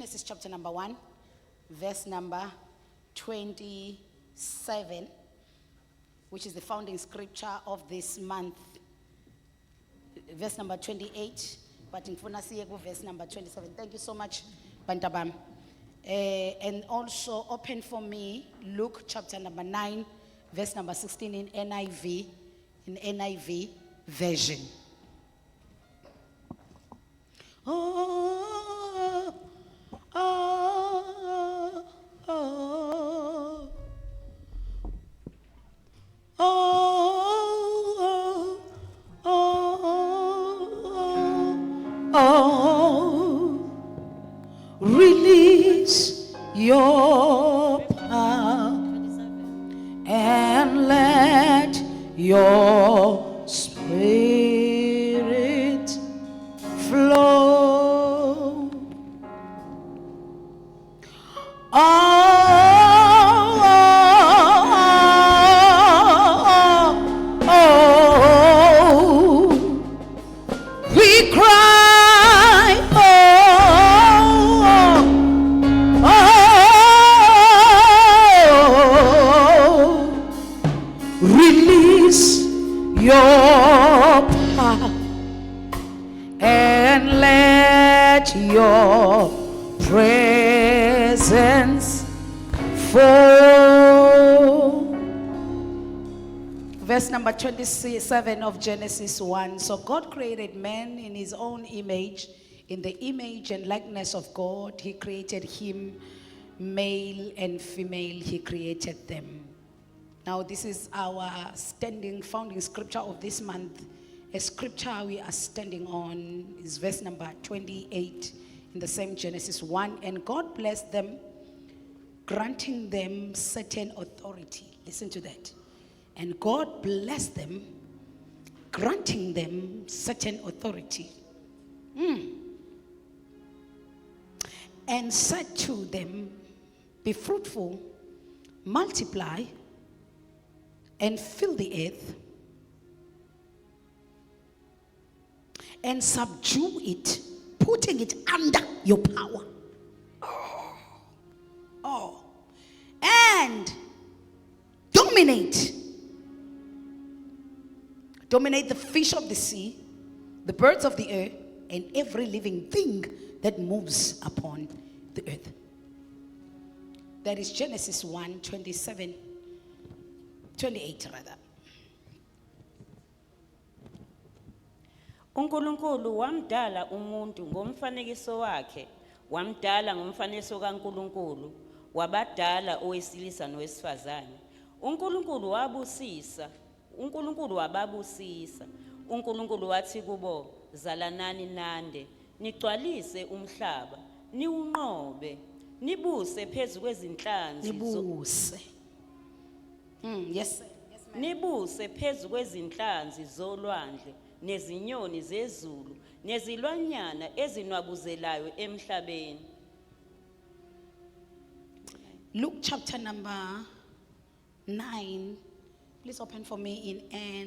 Genesis chapter number 1, verse number 27, which is the founding scripture of this month. Verse number 28, but in verse number 27. Thank you so much, Bantabam. And also open for me Luke chapter number 9, verse number 16 in NIV version. Oh, oh, oh, oh, oh, oh, release your power and let your spirit flow. We cry, release your power and let your presence fall. Verse number 27 of Genesis 1. So God created man in his own image. In the image and likeness of God, he created him, male and female, he created them. Now this is our founding scripture of this month. A scripture we are standing on is verse number 28 in the same Genesis 1. And God blessed them, granting them certain authority. Listen to that. And God blessed them, granting them certain authority. And said to them, be fruitful, multiply, and fill the earth, and subdue it, putting it under your power. And dominate the fish of the sea, the birds of the air, and every living thing that moves upon the earth. That is Genesis 1, 28 rather. uNkulunkulu wamdala umuntu ngomfanekiso wakhe, wamdala ngomfanekiso kaNkulunkulu, wabadala owesilisa nowesifazane. uNkulunkulu wababusisa. uNkulunkulu wathi kubo, zalanani nande, nigcwalise umhlaba, niwunqobe, nibuse phezu kwezinhlanzi. Yes, sir. Yes, ma'am. Nibuse phezu kwezinhlanzi zolwandle, nezinyoni zezulu, nezilwanyana ezinwabuzelayo emhlabeni. Luke chapter number 9. Please open for me in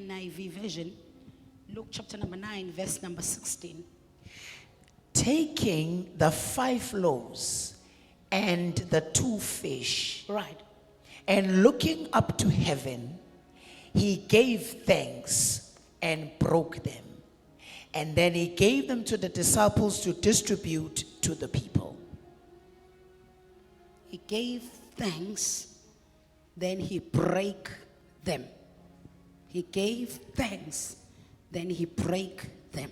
NIV version. Luke chapter number 9, verse number 16. Taking the 5 loaves and the 2 fish, Right. and looking up to heaven, he gave thanks and broke them. And then he gave them to the disciples to distribute to the people. He gave thanks, then he broke them. He gave thanks, then he broke them.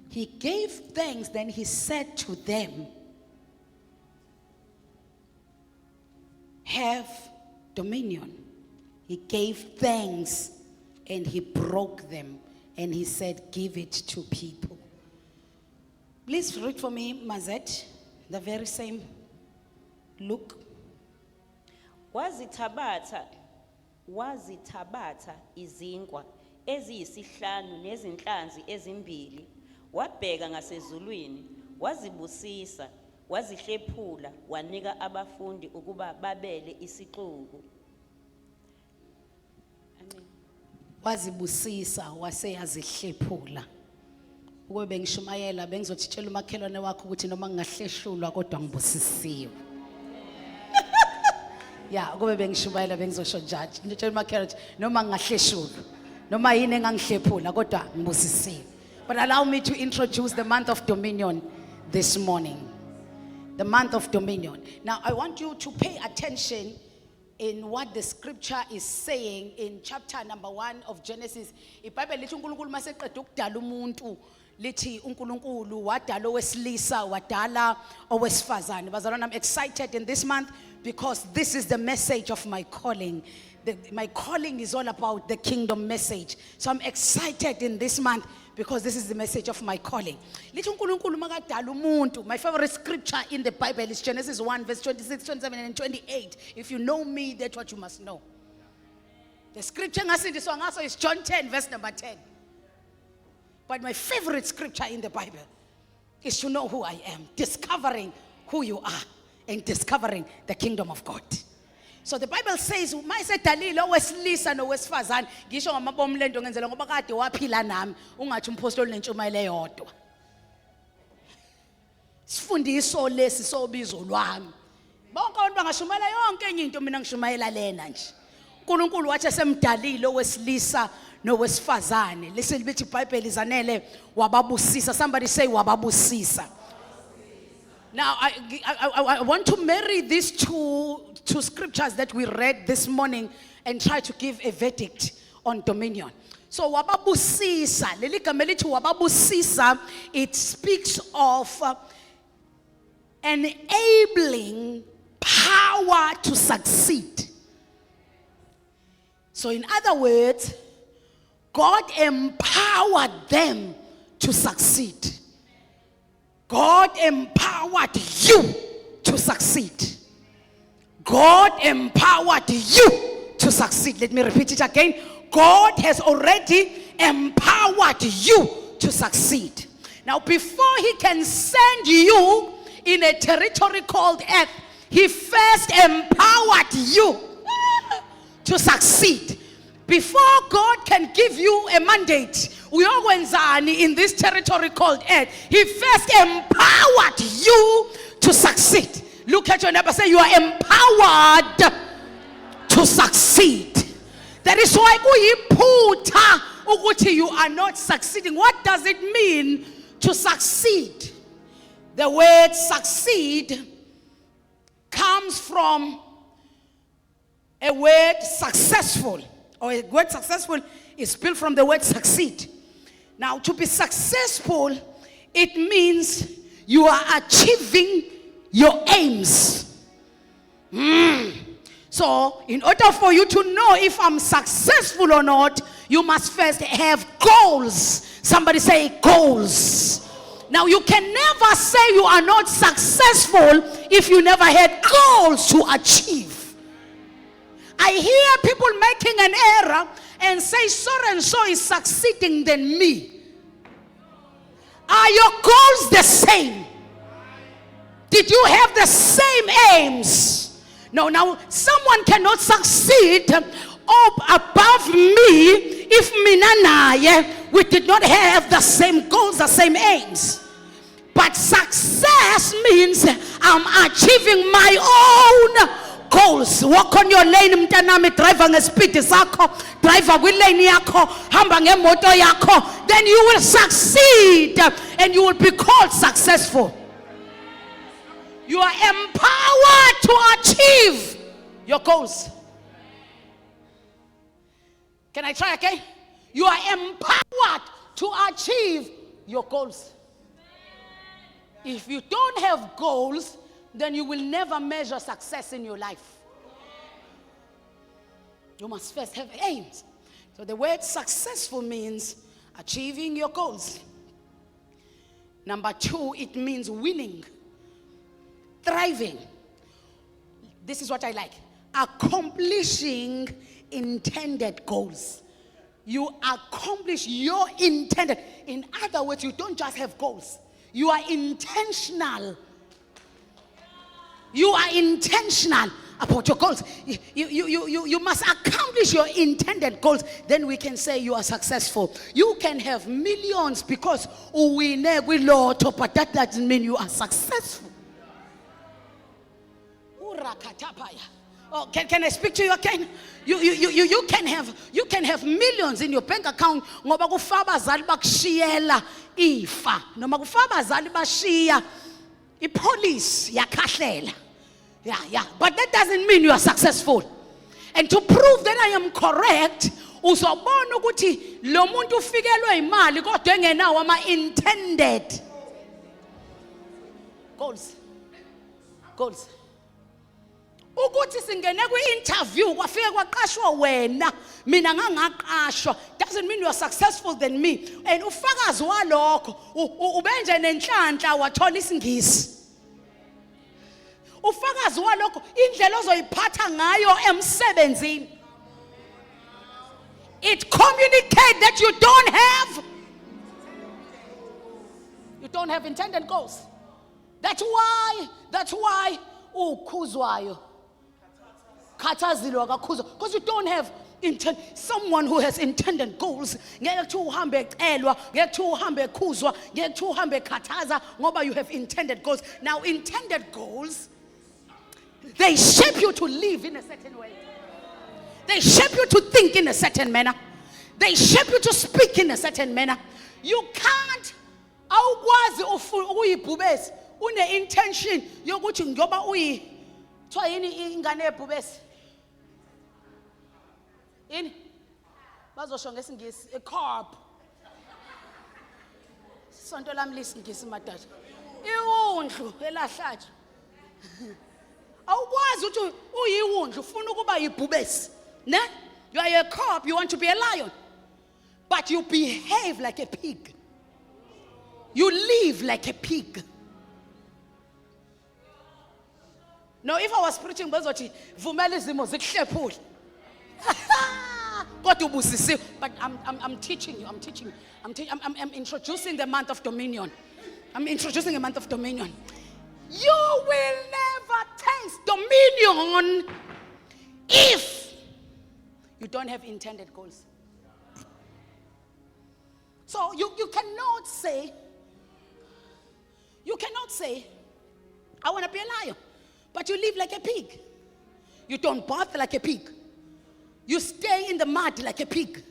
He gave thanks, then he said to them, have dominion. He gave thanks and he broke them and he said, give it to people. Please read for me, Mazet, the very same Luke. Wazithabatha izinkwa eziyisihlanu nezinhlanzi ezimbili, wabheka ngasezulwini, wazibusisa, wazihlephula, wanika abafundi ukuba babele isixuku. Amen. Wazibusisa, waseyazihlephula, ukube bengishumayela bengizothitshela umakhelwane wakho ukuthi noma ngingahleshulwa kodwa ngibusisiwe. Yeah, ukube bengishumayela bengizosho judge. Ngitshela umakhelwane ukuthi noma ngingahleshulwa noma yini engangihlephula kodwa ngibusisiwe. But allow me to introduce the month of dominion this morning. The month of dominion. Now I want you to pay attention in what the scripture is saying in chapter number 1 of Genesis. IBhayibheli lithi uNkulunkulu maseqeda ukudala umuntu lithi uNkulunkulu wadala owesilisa wadala owesifazane. Bazalwane, I'm excited in this month because this is the message of my calling. My calling is all about the kingdom message. So I'm excited in this month because this is the message of my calling. Lithi uNkulunkulu makadala umuntu. My favorite scripture in the Bible is Genesis 1 verse 26, 27 and 28. If you know me, that's what you must know. The scripture ngasindiswa ngaso is John 10 verse number 10. But my favorite scripture in the Bible is to know who I am, discovering who you are and discovering the kingdom of God. So the Bible says, mayisedalile owesilisa nowesifazane, ngisho ngamabomlendo ngenzela ngoba kade waphila nami, ungathi umpostoli nentshumayelo eyodwa. Sifundiso lesi sobizo lwami. Bonke abantu bangashumayela yonke enye into, mina ngishumayela lena nje. uNkulunkulu wathi esemdalile owesilisa nowesifazane. Listen lithi iBhayibheli izanele wababusisa. Somebody say wababusisa. Now I want to marry these two scriptures that we read this morning and try to give a verdict on dominion. So wababusisa, leli gama lithi wababusisa, it speaks of enabling power to succeed. So in other words, God empowered them to succeed. God empowered you to succeed. God empowered you to succeed. Let me repeat it again. God has already empowered you to succeed. Now, before He can send you in a territory called earth, He first empowered you to succeed. Before God can give you a mandate, in this territory called earth, He first empowered you to succeed. Look at your neighbor, say you are empowered to succeed. That is why kuyiphutha ukuthi you are not succeeding. What does it mean to succeed? The word succeed comes from a word successful, or a word successful is built from the word succeed. Now, to be successful, it means you are achieving your aims. So, in order for you to know if I'm successful or not, you must first have goals. Somebody say goals. Now, you can never say you are not successful if you never had goals to achieve. I hear people making an error and say so and so is succeeding than me. Are your goals the same? Did you have the same aims? No, now someone cannot succeed above me if mina naye we did not have the same goals, the same aims. But success means I'm achieving my own goals. Walk on your lane, mtanami, drive ngespeed sakho, drive kwilane yakho, hamba ngemoto yakho, then you will succeed and you will be called successful. You are empowered to achieve your goals. Can I try again? You are empowered to achieve your goals. If you don't have goals, then you will never measure success in your life. You must first have aims. So the word successful means achieving your goals. Number 2, it means winning, thriving. This is what I like. Accomplishing intended goals. You accomplish your intended. In other words, you don't just have goals. You are intentional. You are intentional about your goals. You must accomplish your intended goals. Then we can say you are successful. You can have millions because we lotto, but that doesn't mean you are successful. Oh, can I speak to you again? You can have millions in your bank account. Ngoba kufa abazali bakushiyela ifa. Noma kufa abazali bashiya ipolice yakahlela. Yeah. But that doesn't mean you are successful. And to prove that I am correct, uzobona ukuthi lo muntu ufikelwe imali kodwa engenawo ama intended goals. Ukuthi singene kwi-interview kwafike kwaqashwa wena mina ngangaqashwa doesn't mean you are successful than me. And ufakazi walokho ubenje nenhlanhla wathola isingisi. Ufakazi walokho indlela ozoyiphatha ngayo emsebenzini. It communicates that you don't have intended goals. That's why ukhuzwayo khathazilwa kakhulu, because you don't have someone who has intended goals. Ngeke kuthi uhambe ecelwa, ngeke kuthi uhambe khuzwa, ngeke kuthi uhambe khathaza ngoba you have intended goals. Now intended goals, they shape you to live in a certain way. They shape you to think in a certain manner. They shape you to speak in a certain manner. You can't awukwazi ukuyibhubesi une intention yokuthi ngoba twa yini ingane ebhubesi ini bazosho ngesingisi a carb sonto lami lisingisi madada iwundlu elahlaje awukwazi ukuthi uyiwundlu ufuna ukuba yibhubesi ne you are a carb, you want to be a lion, but you behave like a pig, you live like a pig. Now, if I was preaching, but I'm teaching you. I'm introducing the month of dominion. I'm introducing a month of dominion. You will never taste dominion if you don't have intended goals. So you cannot say, I want to be a lion. But you live like a pig. You don't bath like a pig. You stay in the mud like a pig.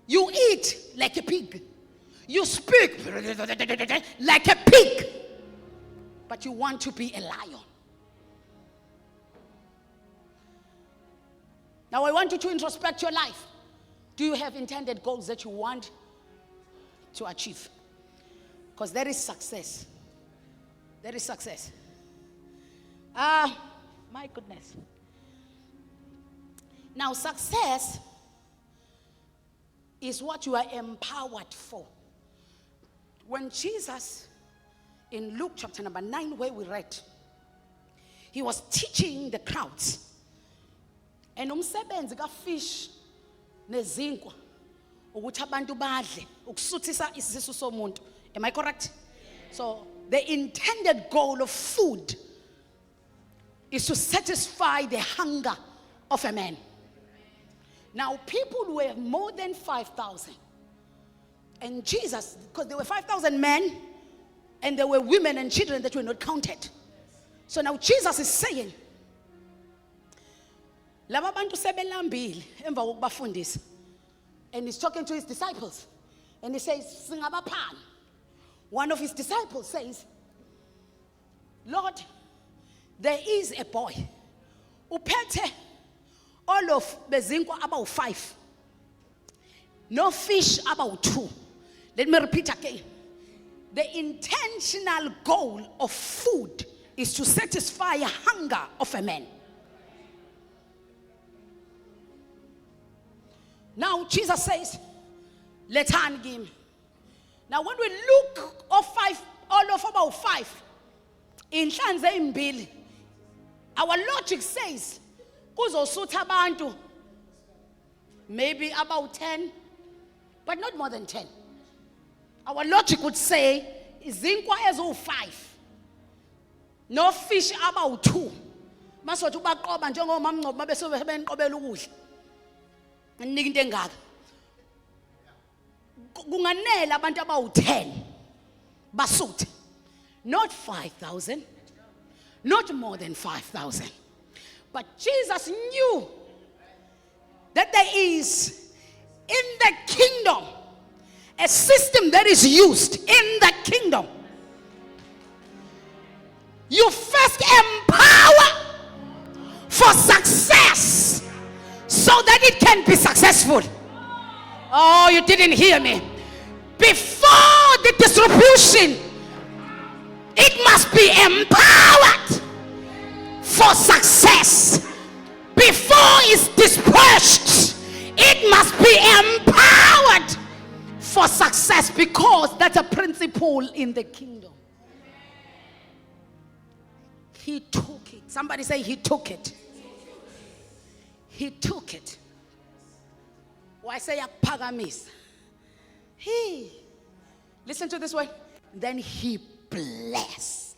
You eat like a pig. You speak like a pig. But you want to be a lion. Now I want you to introspect your life. Do you have intended goals that you want to achieve? Because that is success. That is success. My goodness. Now, success is what you are empowered for. When Jesus, in Luke chapter number 9, where we read, he was teaching the crowds. And umsebenzi kafish nezinkwa ukuthi abantu badle ukusuthisa isisu somuntu. Am I correct? So, the intended goal of food is to satisfy the hunger of a man. Now, people were more than 5,000. And Jesus, because there were 5,000 men, and there were women and children that were not counted. So now Jesus is saying, laba bantu sebelambile emva kokubafundisa. And he's talking to his disciples. And he says, singabaphani. One of his disciples says, Lord, there is a boy uphethe all of bezinkwa about 5, no fish about 2. Let me repeat again. The intentional goal of food is to satisfy a hunger of a man. Now Jesus says, let's hand him. Now when we look all of about 5 in Shanze imbili, our logic says kuzosutha abantu maybe about 10, but not more than 10. Our logic would say izinkwa ezo 5, no fish about 2, Masothi ubaqoba njengomama Mngcobo babeso benqobela ukudla. Nginika into engaka. Kunganela abantu abawu10 basuthe. Not 5,000. Not more than 5,000. But Jesus knew that there is in the kingdom a system that is used in the kingdom. You first empower for success so that it can be successful. Oh, you didn't hear me. Before the distribution, it must be empowered for success. Before it's dispersed, it must be empowered for success, because that's a principle in the kingdom. He took it. Somebody say he took it. He took it. Why say yakuphakamisa? He. Listen to this one. Then he blessed.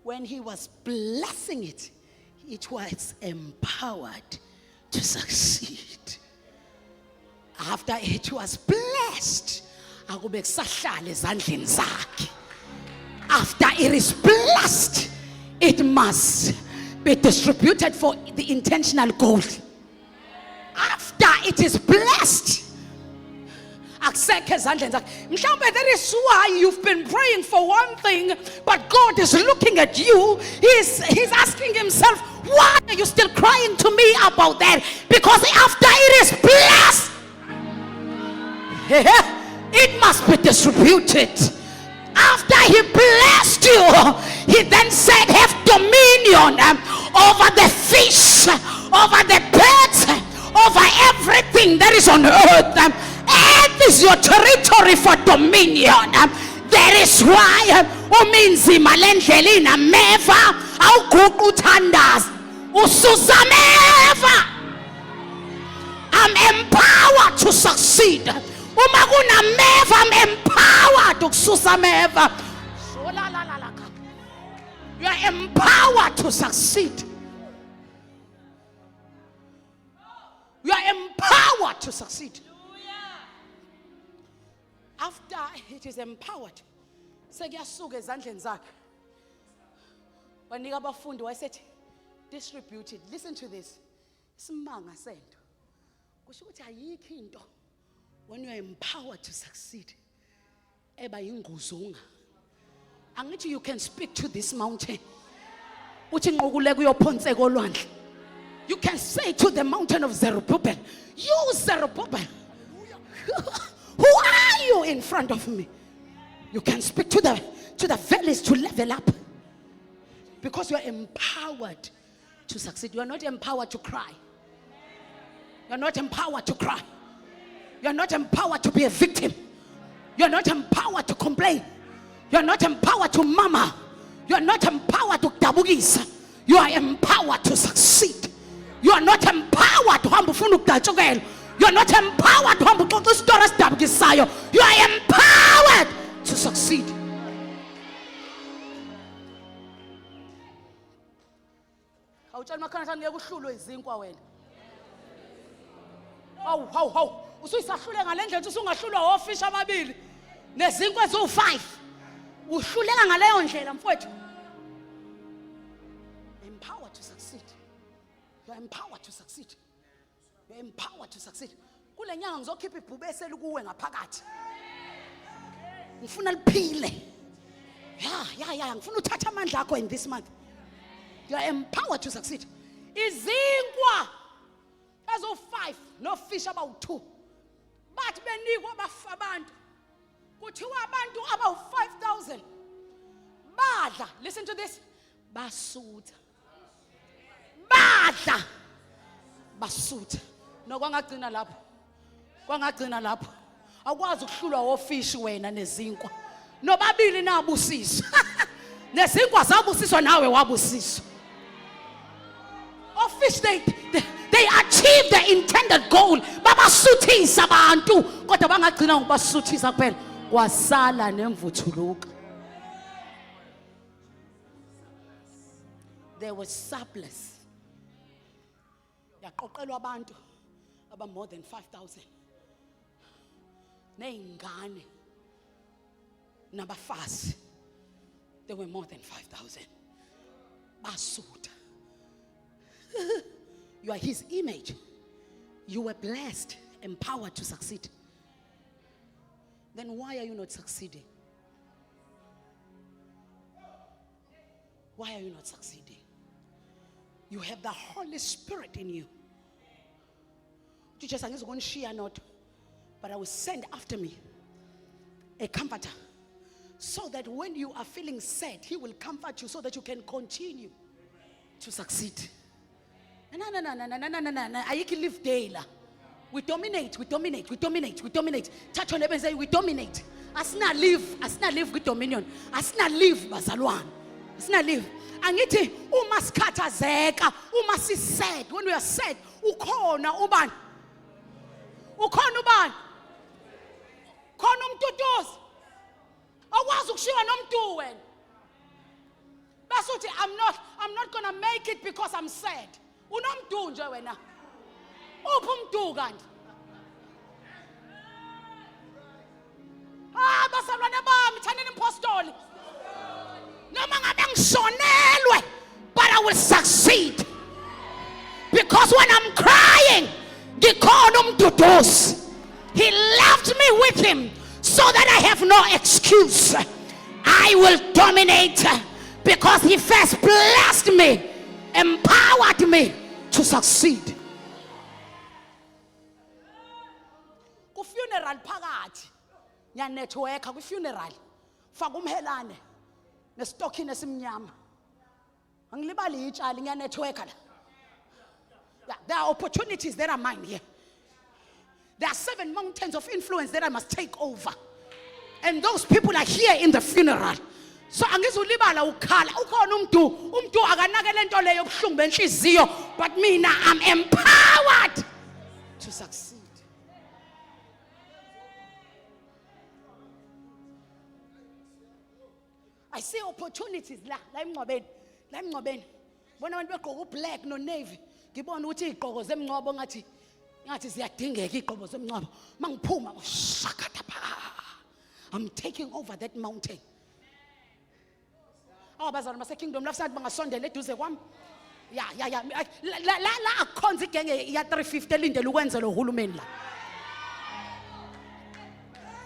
When he was blessing it, it was empowered to succeed. After it was blessed, akube kusahlala ezandleni zakhe. After it is blessed, it must be distributed for the intentional goal. After it is blessed, akusekho ezandleni zakhe. Mhlawumbe that is why you've been praying for one thing, but God is looking at you. He's asking himself, why are you still crying to me about that? Because after it is blessed, it must be distributed. After he blessed you, he then said, have dominion over the fish, over the birds, over everything that is on earth. Earth is your territory for dominion. That is why uminzima lendlela inameva awuguqa uthandaza ususa ameva. I'm empowered to succeed. Uma kunameva, I'm empowered ukususa ameva. You are empowered to succeed. You are empowered to succeed. After it is empowered, sekuyasuka ezandleni zakhe. Wanika abafundi wayesethi distribute it. Listen to this. Isimanga sento. Kusho ukuthi ayikho into when you are empowered to succeed eba yinguzunga. Angithi you can speak to this mountain. Uthi nqokuleka uyophonseka olwandle. You can say to the mountain of Zerubbabel, you Zerubbabel, who are you in front of me? You can speak to the valleys to level up, because you are empowered to succeed. You are not empowered to cry. You are not empowered to cry. You are not empowered to be a victim. You are not empowered to complain. You are not empowered to murmur. You are not empowered to dabugisa. You are empowered to succeed. You are not empowered to hamba ufuna ukudajukela. You are not empowered to hamba uxoxa isitori esidabukisayo. You are empowered to succeed. Awutshela makhona ngeke uhlulwe izinkwa wena. Hawu. Usuyisahlule ngalendlela usungahlulwa ofish ababili nezinkwa ezo5. Uhlulela ngaleyo ndlela mfowethu. Empowered to succeed. You are empowered to succeed. You are empowered to succeed. Kule nyanga ngizokhipha ibhubesi elikuwe ngaphakathi. Ngifuna liphile. Yeah. Ngifuna uthatha amandla akho in this month. You are empowered to succeed. Izinkwa ezo5 no fish about 2. But benikwa abantu. Kuthiwa abantu about 5,000. Badla. Listen to this. Basutha. Badla. Basutha. No kwangagcina lapho. Kwangagcina lapho. Awukwazi ukuhlulwa ofish wena nezinkwa. Nobabili nabusiswa. Nezinkwa zabusiswa nawe wabusiswa. Ofish they achieve the intended goal. Babasuthisa abantu kodwa bangagcina ngobasuthisa kuphela. Kwasala nemvuthuluka. there was surplus. Yaqoqelwa abantu aba more than 5,000. Neingane nabafazi, there were more than 5,000. Basuta. You are his image. You were blessed, empowered to succeed. Then why are you not succeeding? Why are you not succeeding? You have the Holy Spirit in you. You just going to share not, but I will send after me a comforter, so that when you are feeling sad, he will comfort you so that you can continue to succeed. No. I can live daily. We dominate. Touch on and say we dominate. Asina live with dominion. Asina live bazalwane. Asina live. Angithi uma sikhathazeka, uma sisad, when we are sad, ukhona ubani? Ukhona ubani? Khona umtutuzi. Awazi ukushiya nomntu wena. Basuthi I'm not going to make it because I'm sad. Unomntu nje wena. Uphi umntu kanti? Basalwane bami thanini impostoli. Noma ngabe ngishonelwe, but I will succeed. Because when I'm crying, ngikhona umduduzi. He left me with him so that I have no excuse. I will dominate because he first blessed me, empowered me to succeed. Ku funeral phakathi nya network ku funeral faka umhelane nesitokini esimnyama. Angilibali itshali nya network la. Yeah, there are opportunities that are mine here. There are 7 mountains of influence that I must take over. And those people are here in the funeral. So angizulibala ukhala ukhona umuntu akanakele into leyo obuhlungu benhliziyo, but mina I'm empowered to succeed. I see opportunities la emngcwabeni. Bona abantu begqoka ublack no navy. Ngibona ukuthi igqoko zemngcwabo ngathi ziyadingeka igqoko zemngcwabo. Mangiphuma I'm taking over that mountain. Abazalwane base kingdom lafsathi bangasondela eduze kwami. Yeah. La akhonza igenge ya 350 elindele ukwenza lo hulumeni la.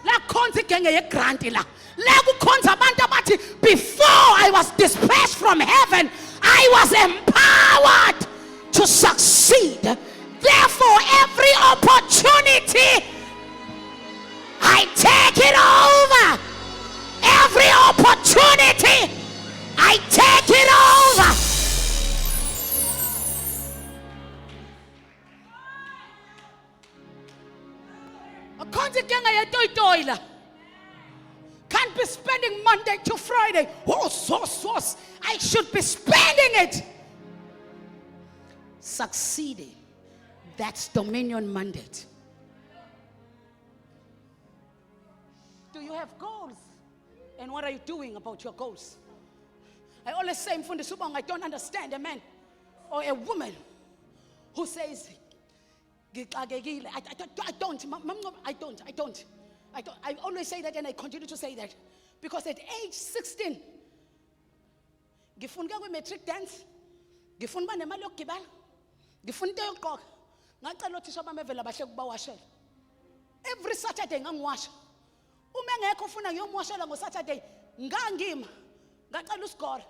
La khonza igenge ye grant la. La kukhonza abantu abathi before I was dispatched from heaven, I was empowered to succeed. Therefore, every opportunity, I take it over. Every opportunity, I take it over. Can't be spending Monday to Friday. I should be spending it succeeding. That's dominion mandate. Do you have goals? And what are you doing about your goals? I always say, Mfundi Subong, I don't understand a man or a woman who says, I don't. I always say that and I continue to say that. Because at age 16, ngifunda kwi-matric dance, ngifunda nemali yokugibela, ngifunda into yokugqoka. Ngacela othisha bami evela bahle kubawashela. Every Saturday ngangiwasha. Uma engekho ufuna ngiyomwashela ngoSaturday, ngangima. Ngacela usigora.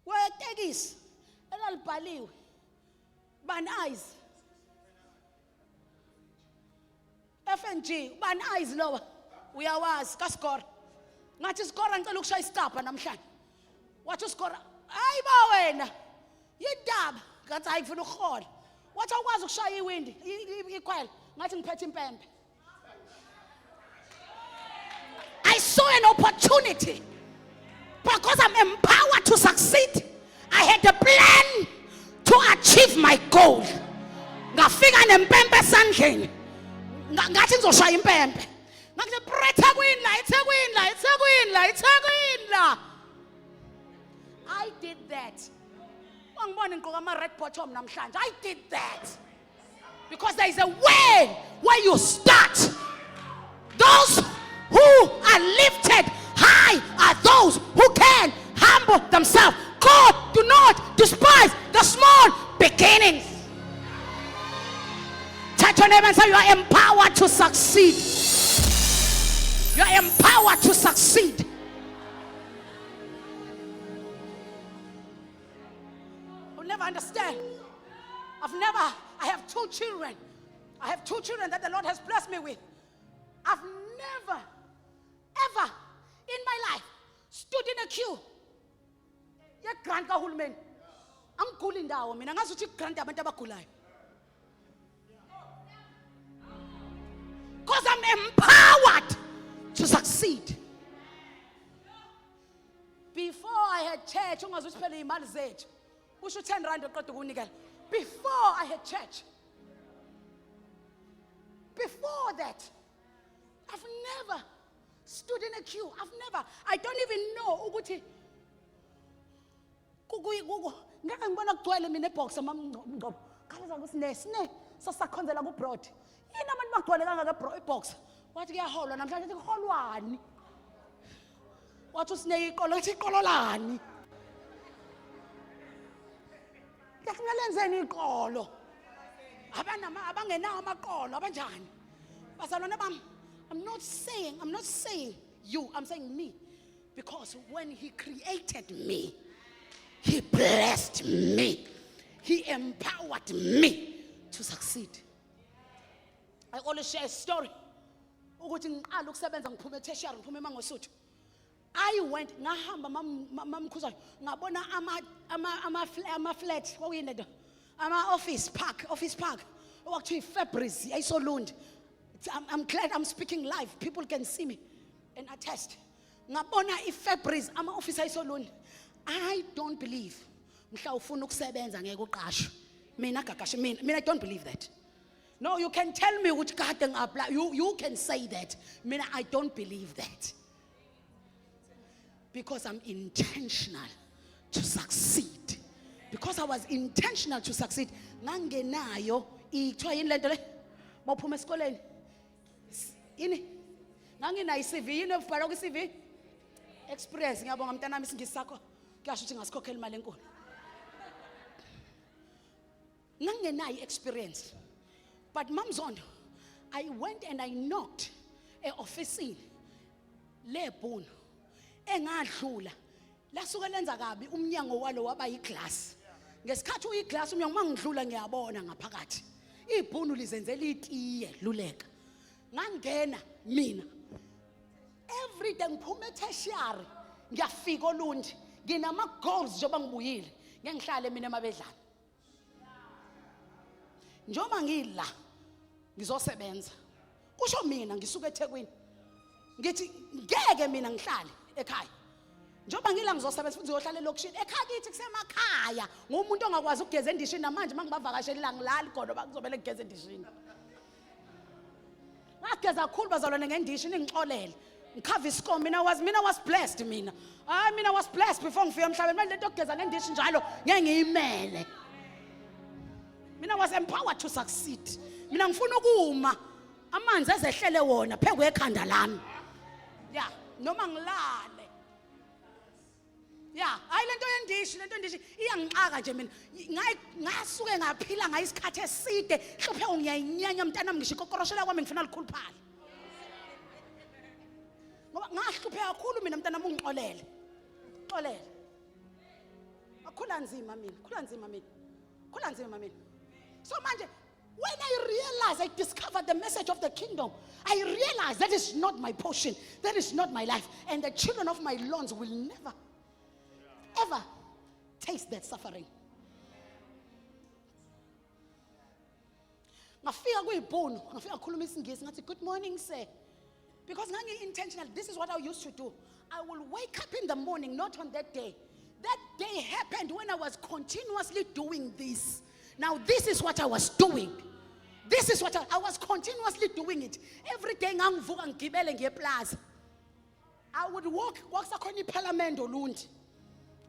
Wetekisi elalibhaliwe. Ban eyes. FNG, ban eyes lower. Uyawazi kasigora. Ngathi isigora ngicela ukushaya isicapha namhlanje. Wathi usigora, hayiba wena. Yindaba, ngathi ayifuna ukuhola. Wathi awukwazi ukushaya iwindi, ikhwela. Ngathi ngiphethe impempe. I saw an opportunity because I'm empowered to succeed. I had a plan to achieve my goal. Ngafika nempempe sandleni. Ngathi ngizoshaya impempe. Ngathi eThekwini la. I did that. Angiboni ngigqoka ama red bottom namhlanje. I did that. Because there is a way where you start. Those who are lifted high are those who can humble themselves. God, do not despise the small beginnings. Touch your neighbor and say, you are empowered to succeed. You are empowered to succeed. I'll never understand. I have 2 children. I have 2 children that the Lord has blessed me with. I've never, ever in my life stood in a queue. Yeah, grant kahulumeni. Angiguli ndawo mina ngazi ukuthi grant abantu abagulayo. Because I'm empowered to succeed. Before I had church, ungazi ukuthi phela imali zethu. Usho 10 rand oqeda ukunikela. Before I had church. Before that, I've never stood in a queue. I don't even know ukuthi ngeke ngibona kugcwele mina ebox amamngqobo. Khalaza kusine sasakhonzela ku broad. Yini abantu bagcwele kangaka ebox? Wathi kuyaholwa namhlanje kuholwani? Wathi usine iqolo ethi iqolo lani? Yakungalenzeni iqolo. Abangenawo amaqolo abanjani? Bazalwane bami, I'm not saying you, I'm saying me. Because when he created me, he blessed me. He empowered me to succeed. I always share a story. Ukuthi ngiqala ukusebenza ngiphume tertiary ngiphume eMangosuthu. I went ngahamba mamkhuzayo ngabona ama flat kwakuyini le ama office park okuthiwa Fabrice ayisolund. I'm glad I'm speaking live. People can see me and attest. Ngabona iFabrice ama office ayisolund. I don't believe mhla ufuna ukusebenza ngeke uqashwe. Mina gagashe mina I don't believe that. No, you can tell me which card apply. You can say that. Mina I don't believe that. Because I'm intentional to succeed. Because I was intentional to succeed. Ngangenayo ithiwa yini lento le? Mawuphuma esikoleni. Yini? Ngangenayo iCV yini ebhala ku CV? Experience ngiyabonga mntanami isingisi sakho. Kuyasho ukuthi ngasikhokhela imali enkulu. Ngangenayo experience. But Mamzondo, I went and I knocked a office le bhunu engadlula lasuke lenza kabi umnyango walo waba yiglass. Ngesikhathi uyiglass umnyango mangidlula ngiyabona ngaphakathi. Ibhunu lizenzela itiye luleka. Ngangena mina. Every day ngiphume tertiary ngiyafika olundi. Nginama goals njoba ngibuyile. Ngeke ngihlale mina emabedlana. Njoba ngila ngizosebenza. Kusho mina ngisuka eThekwini. Ngithi ngeke mina ngihlale ekhaya. Njoba ngila ngizosebenza futhi ngizohlala elokushini. Ekhaya kithi kusemakhaya. Ngumuntu ongakwazi ukugeza endishini namanje mangibavakashela ngilali kodwa bakuzobele kugeza endishini. Ngageza kakhulu bazalwane ngendishini ngixolele. Ngikhava isikome mina was blessed mina. Mina was blessed before ngifika emhlabeni. Manje lento yokugeza ngendishini njalo ngeke ngiyimele. Mina was empowered to succeed. Mina ngifuna ukuma amanzi ezehlele wona phezu kwekhanda lami. Yeah, noma ngilale. Yeah, hayi lento yendishi iyangixaka nje mina. Ngasuke ngaphila ngayisikhathi eside, hluphe ngiyayinyanya mntanami ngisho ikokoroshela kwami ngifuna likhuluphale. Ngoba ngahluphe kakhulu mina mntanami ungixolele. Xolele. Akhula nzima mina. So manje, when I realized, I discovered the message of the kingdom, I realized that is not my portion. That is not my life. And the children of my lawns will never, ever taste that suffering. Ngafika kuyibhunu, ngafika khuluma isingisi ngathi good morning sir. Because intentional, this is what I used to do. I will wake up in the morning, not on that day. That day happened when I was continuously doing this. Now this is what I was doing. This is what I was continuously doing it. Every day ngangivuka ngigibele ngeplaza. I would walk sakhona iParliament olundi.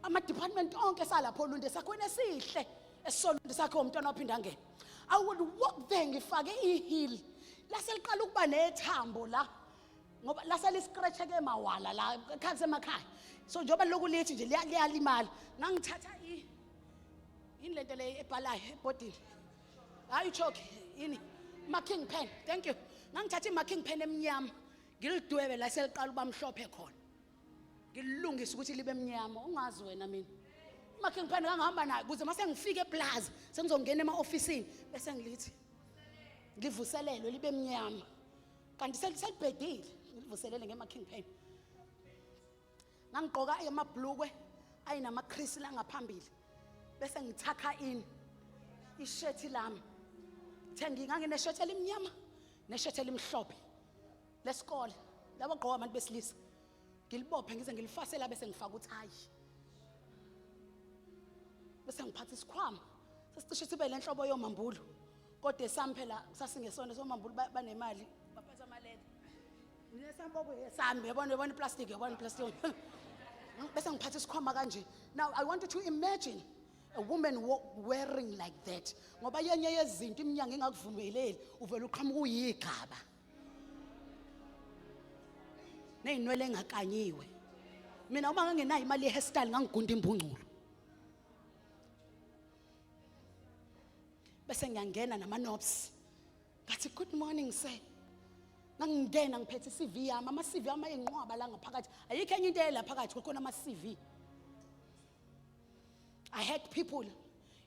ama-department onke salapho Lunde sakhona esihle esisolunde sakhe umntwana ophinda angena. I would walk there ngifake iheel laseliqala ukuba nethambo la ngoba laseli-scratch-eke mawala la ekhaya semakhaya. So njengoba loku lithi nje liyalimala ngangithatha yini lento le ebhalayo ebhodini hayi uchoke yini marking pen, thank you. Ngangithatha i-marking pen emnyama ngilidwebe la seliqala ukuba mhlophe khona ngilungisa ukuthi libe mnyama ungazi wena mina marking pen ngangihamba nayo ukuze mase ngifike eplaza sengizongena ema-ofisini bese ngilithi ngivuselelwe libe mnyama kanti selibhedile ngilivuselele nge-marking pen. Ngangigqoka amabhlukwe ayinamakrisi la ngaphambili bese ngithakha ishethi lami ngangineshethi elimnyama neshethi elimhlophe lesikole labagqoka abantu besilisa ngilibophe ngize ngilifasela bese ngifaka uthayi bese ngiphatha isikhwama sesicishe sibe lenhlobo yomambulu kodwa esami phela sasingesona somambulu banemali baphatha amaleda nesambobo yesami yabona iplastic bese ngiphatha isikhwama kanje. Now I want you to imagine a woman wearing like that ngoba yenye yezinto iminyanga engakuvumeleli uvela uqhamuka uyigaba neyinwele engakanyiwe. Mina uma ngangenayo imali ye-hairstyle ngangigunda imbungculo bese ngiyangena nama-knobs ngathi good morning sir. Ngangingena ngiphethe i-CV yami ama-CV yami ayinqwaba la ngaphakathi ayikho enye into eyela phakathi kukhona ama-CV. I had people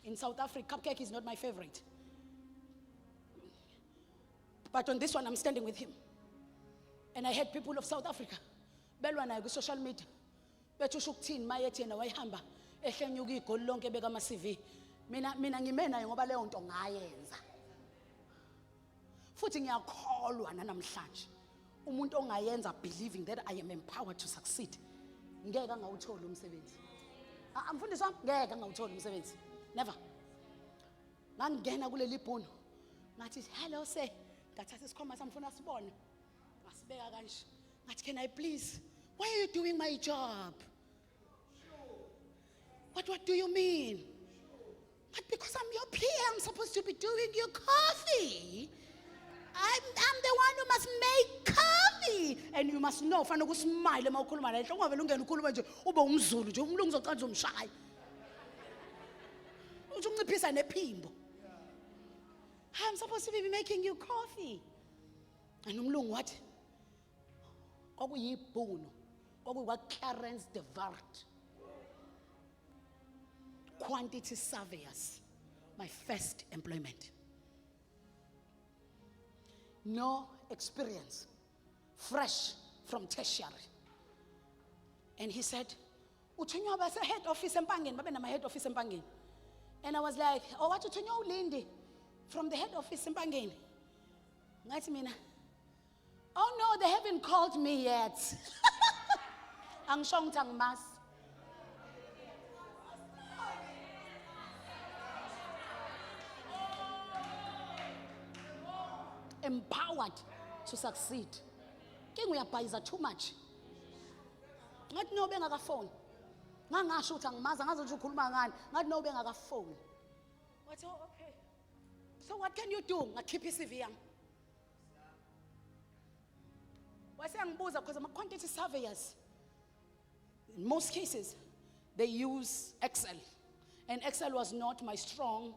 in South Africa. Cupcake is not my favorite, but on this one I'm standing with him. And I had people of South Africa belwa naye ku-social media bethi usho ukuthini mayethi yena wayihamba ehlenyuka igoli lonke beka ama-CV. Mina ngime naye ngoba leyo nto ngayenza futhi ngiyakholwa nanamhlanje umuntu ongayenza believing that I am empowered to succeed ngeke angawuthola umsebenzi. Mfundisi wami ngeke angawuthola umsebenzi, never. Ngangena kuleli bhono ngathi hello sir, ngathatha isikhwama sami ngifuna sibone ngasibeka kanje ngathi can I please, why are you doing my job? What do you mean? But because I'm your peer, I'm supposed to be doing your coffee. I'm the one who must make coffee. And you must know, fanele ukusmile uma ukhuluma la. Hloko ngavela ungena ukhuluma nje ube umZulu nje umlungu uzoqala uzomshaya. Uthi unciphisa nephimbo. I'm supposed to be making you coffee. And umlungu wathi kwakuyibhuno kwakuyikwa Clarence de Walt. Quantity surveyors, my first employment. No experience, fresh from tertiary. And he said, "Uthunywa base head office empangeni, babe nama head office empangeni." And I was like, "Oh, what uthunywa uLindi from the head office empangeni?" Ngathi mina, "Oh no, they haven't called me yet." Angisho ngithi angimazi. Empowered to succeed. Ke ngiyabhayiza too much. Ngathi no bengakafoni. Ngangasho ukuthi angimazi ngaze ukuthi ukhuluma ngani. Ngathi no bengakafoni. Wathi oh okay. So what can you do? Ngakhipha i-CV yami. Wase ngibuza because ama-quantity surveyors in most cases they use Excel. And Excel was not my strong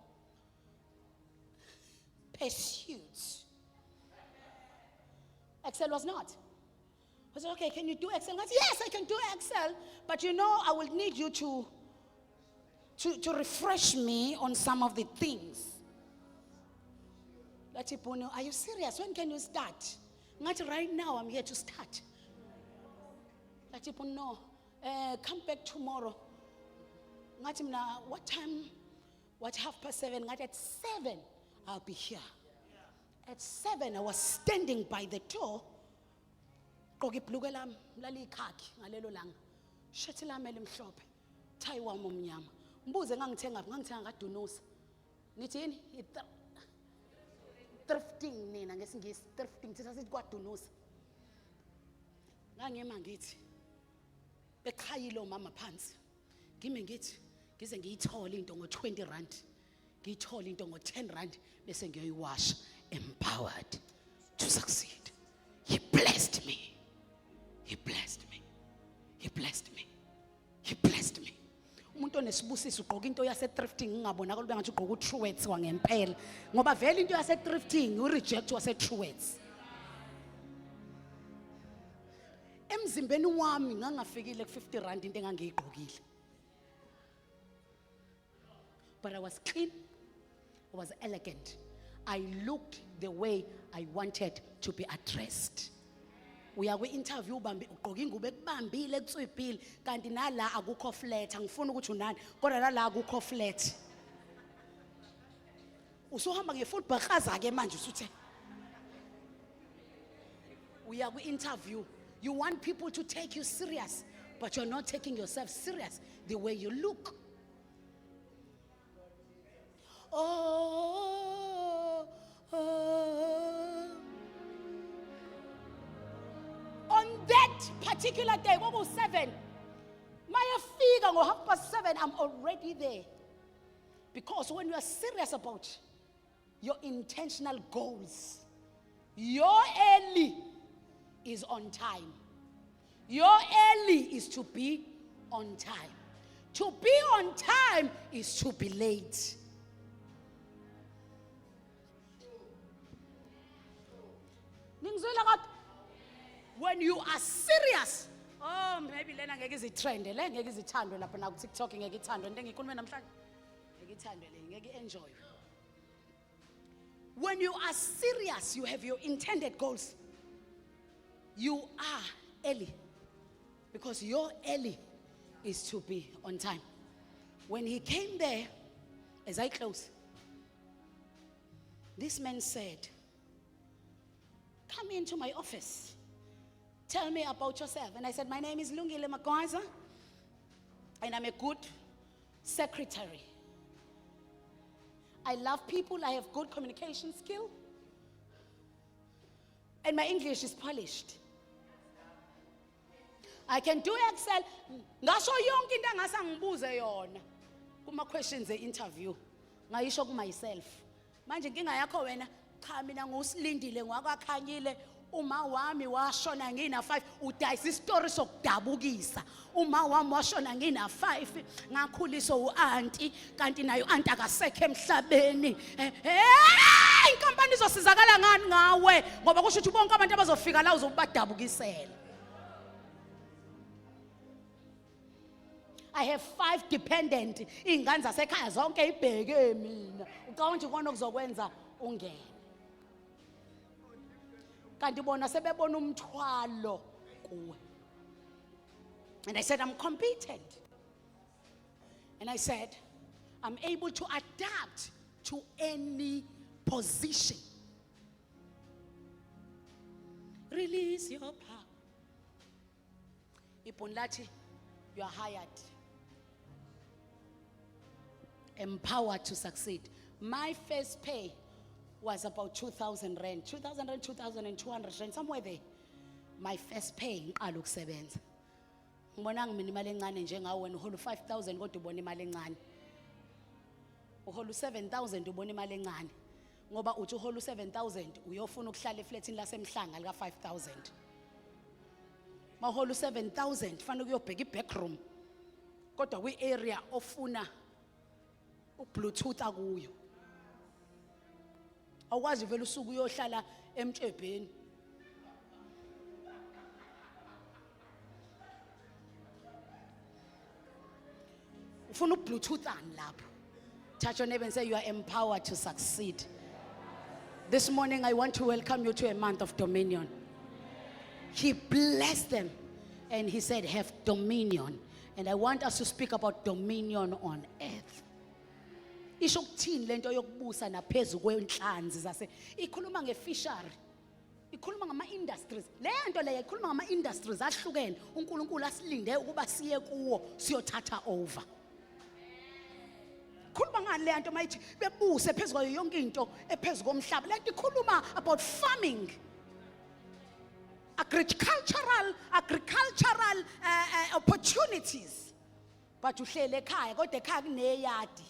pursuit. Excel was not. I said, okay, can you do Excel? I said, yes, I can do Excel, but you know, I will need you to refresh me on some of the things. Lathi Bono, are you serious? When can you start? Ngathi right now, I'm here to start. Lathi Bono, no, come back tomorrow. Ngathi mina, what time? What 7:30? Ngathi at 7, I'll be here. At 7, I was standing by the door. Qoke ibhluke lami lalikhakhi ngalelo langa. Shirt lami elimhlophe. Tie wami omnyama. Mbuze ngangithenga kaDunosa. Nithi yini? Thrifting nina ngesingisi, thrifting thina sithi kwaDunosa. Ngangema ngithi bekhayile umama phansi. Kimi ngithi ngize ngiyithole into ngo20 rand. Ngiyithole into ngo10 rand bese ngiyoyiwasha. Empowered to succeed. He blessed me. He blessed me. He blessed me. He blessed me. Umuntu onesibusiso ugqoka into yase thrifting ngingabonakala ube ngathi ugqoka uTruworths wangempela ngoba vele into yase thrifting ureject wase Truworths. Emzimbeni wami ngangafikile ku50 rand into engangiyigqokile. But I was clean. I was elegant. I looked the way I wanted to be addressed. Uya kwi-interview ugqoka ingubo ekubambile ekutswibhile kanti nala akukho flat angifuni ukuthi unani kodwa la akukho flat. Usuhamba ngefootball khaza ke manje usuthe. Uya kwi-interview you want people to take you serious but you're not taking yourself serious the way you look. Oh. On that particular day, what was 7? My figure go 7:30, I'm already there. Because when you are serious about your intentional goals, your early is on time. Your early is to be on time. To be on time is to be late. When you are serious, oh maybe lena ngeke izitrend le ngeke izithandwe lapha na ku TikTok ngeke ithandwe into engikhuluma namhlanje ngeke ithandwe le ngeke enjoy. When you are serious, you have your intended goals. You are early because your early is to be on time. When he came there, as I close, this man said, "Come into my office. Tell me about yourself." And I said, "My name is Lungile Magwaza, and I'm a good secretary. I love people, I have good communication skill, and my English is polished. I can do Excel. Ngasho yonke into angase ngibuze yona kuma questions e-interview. Ngayisho ku myself. Manje inkinga yakho wena, cha mina ngusilindile ngwakakhanyile. Uma wami washona ngina 5 udayisa istory sokudabukisa. Uma wami washona ngina 5 ngakhuliswa uanti kanti nayo anti akasekho emhlabeni. Inkampani izosizakala ngani ngawe ngoba kusho ukuthi bonke abantu abazofika la uzobadabukisela. I have 5 dependent ingane zasekhaya zonke ibheke mina. Ucabanga ukuthi kona okuzokwenza ungene. Kanti bona sebebona umthwalo kuwe. And I said, I'm competent. And I said, I'm able to adapt to any position. Release your power. Ipunlati, you are hired. Empowered to succeed. My first pay was about 2,000 rand, 2,000 rand, 2,200 rand, somewhere there. My first pay ngiqala ukusebenza. Ngibona ngimina imali encane njengawe wena uhola 5,000 kodwa ubona imali encane. Uhola 7,000 ubona imali encane. Ngoba uthi uhola 7,000 uyofuna ukuhlala eflatini lasemhlanga lika 5,000. Mahola 7,000 fanele ukuyobheka i-backroom. Kodwa kwi-area ofuna u-Bluetooth akuyo. Awukwazi vele usuku uyohlala emtshebheni. Ufuna u-Bluetooth ani lapho. Touch your neighbor and say you are empowered to succeed. This morning I want to welcome you to a month of dominion. He blessed them and he said have dominion. And I want us to speak about dominion on earth. Isho ukuthini lento yokubusa naphezulu kwenhlanzi zase ikhuluma ngefishery, ikhuluma ngama industries. Le nto leyo ikhuluma ngama industries ahlukene uNkulunkulu asilinde ukuba siye kuwo siyothatha over. Ikhuluma ngani le nto mayithi bebuse phezulu kwayo yonke into ephezulu komhlaba. Le nto ikhuluma about farming, agricultural opportunities. but uhlele ekhaya kodwa ekhaya kuneyadi.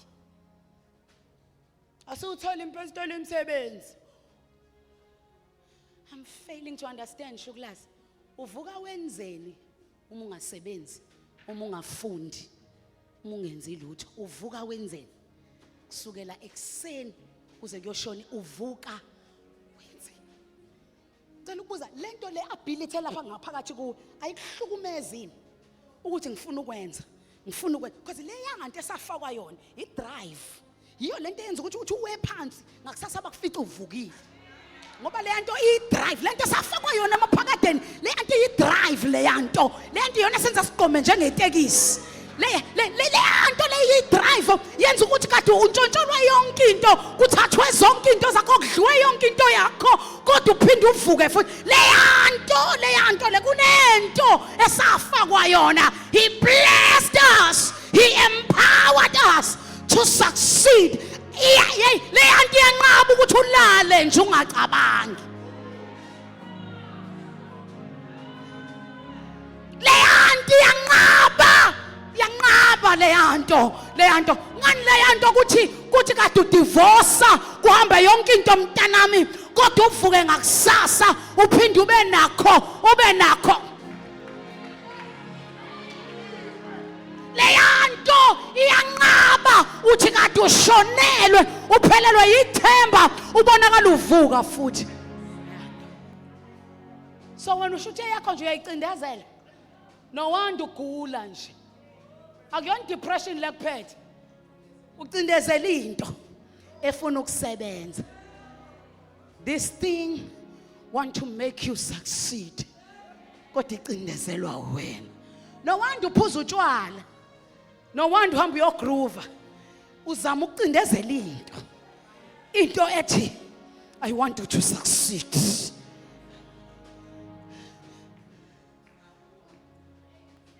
Asuthola impostoli umsebenzi. I'm failing to understand, Shuglas. Uvuka wenzeni uma ungasebenzi, uma ungafundi, uma ungenzi lutho. Uvuka wenzeni? Kusukela ekseni kuze kuyoshona uvuka wenzeni. Ngicela ukubuza lento le ability lapha ngaphakathi ku ayikuhlukumezini ukuthi ngifuna ukwenza. Ngifuna ukwenza because le yanganto esafakwa yona I drive. Yiyo lento yenza ukuthi uwe phansi ngakusasa bakufica uvukile. Ngoba le yanto I drive lento esafakwa yona amaphakadeni le yanto I drive le yanto yona senza siqome njengetekisi. Le yanto le I drive yenza ukuthi kade untshontsholwa yonke into kuthathwe zonke into zakho kudliwe yonke into yakho kodwa uphinde uvuke futhi le yanto le kunento esafakwa yona. He blessed us, he empowered us to succeed. Le yanto iyanqaba ukuthi ulale nje ungacabangi. Le yanto iyanqaba le yanto ngani le yanto kuthi kade udivorce kuhamba yonke into mntanami kodwa uvuke ngakusasa uphinde ube nakho le yanto iyanqaba uthi kade ushonelwe uphelelwe yithemba ubonakala uvuka futhi. So wena ushuthe yakho nje uyayicindezela no wonder ugula nje. Akuyona depression lekuphethe ucindezela into efuna ukusebenza. This thing want to make you succeed kodwa icindezelwa wena. No wonder uphuza utshwala, no wonder uhamba uyogroova uzama ukucindezela into ethi I want you to succeed.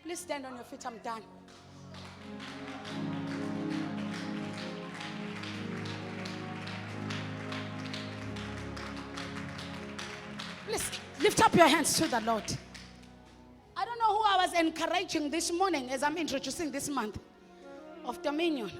Please stand on your feet, I'm done. Please lift up your hands to the Lord. I don't know who I was encouraging this morning as I'm introducing this month of dominion.